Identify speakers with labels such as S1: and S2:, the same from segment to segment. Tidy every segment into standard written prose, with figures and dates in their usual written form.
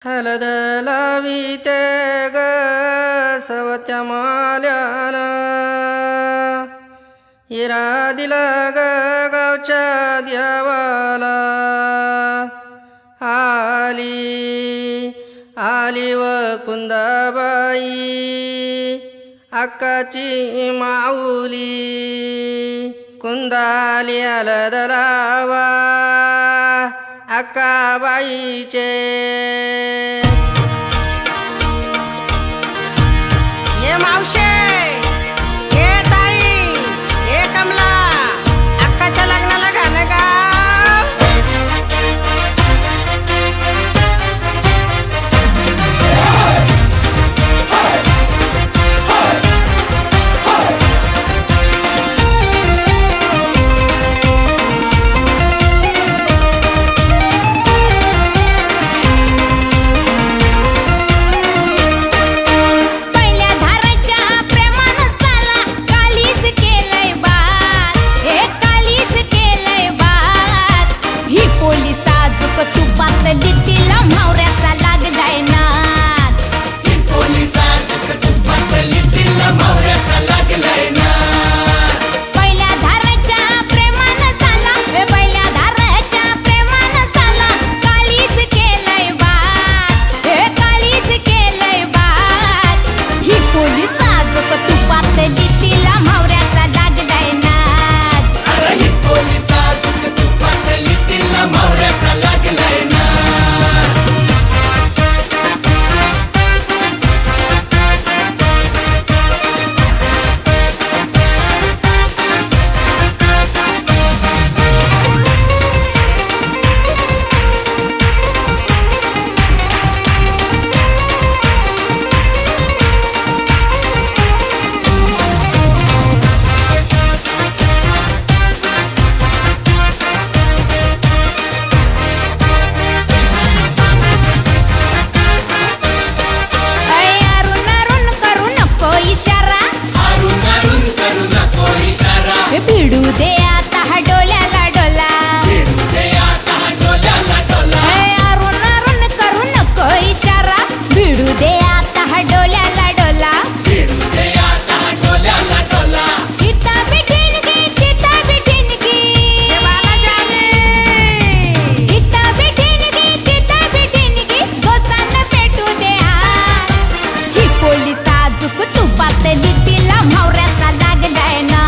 S1: हलद लाविते ग सवत्या माल्यानं हिरा दिला ग गावच्या देवाला आली आली व कुंदाबाई अक्काची माऊली कुंदाली हलद लावा अक्काबाईचे ये मावशे ये ताई ये कमला अक्काच्या लग्नाला गाणं गा
S2: भिडू दे आता हा डोल्याला डोला अरुण अरुण करू नको इशारा भिडू दे आता हा डोल्याला डोला इता बिठीनगी तिता बिठीनगी इता बिठीनगी तिता बिठीनगी गोसांन पेटू दे हात ही पोलीस आजूक तुपातली तिला म्हावऱ्याचा लागलाय ना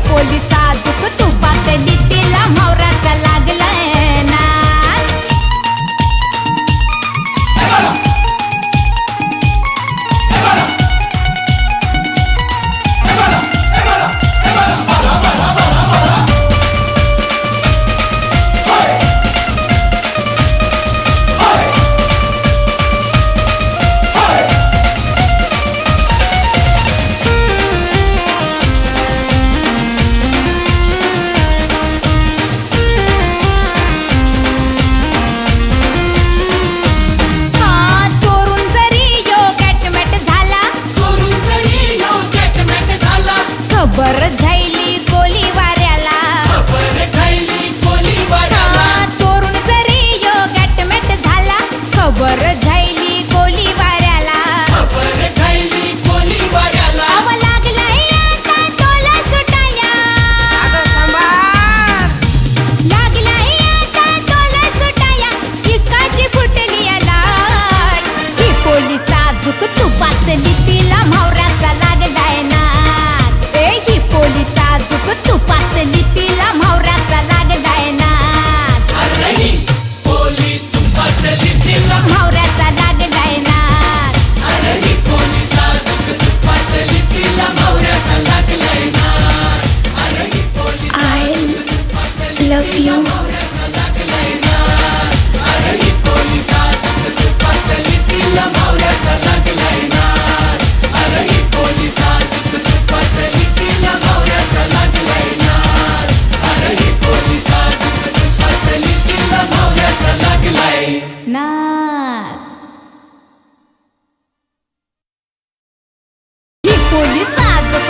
S2: पोलीस आजूक तुपातली तिला म्हावऱ्याचा लागलाय ना खबर झाली गोली वाऱ्याला चोरून जरी यो गॅटमेट झाला खबर झाली गोली वाऱ्याला अव लागलाय आता तोला सुटाया लागलाय आता तोला सुटाया किसकाची फुटली लाट ही पोलीस आजूक तुपातली तिला म्हावऱ्याचा लागलाय ना पोलीस आजूक तुपातली तिला म्हावऱ्याचा लागलाय ना म्हावऱ्याचा लागलाय ना
S3: I love you.
S2: He police आजूक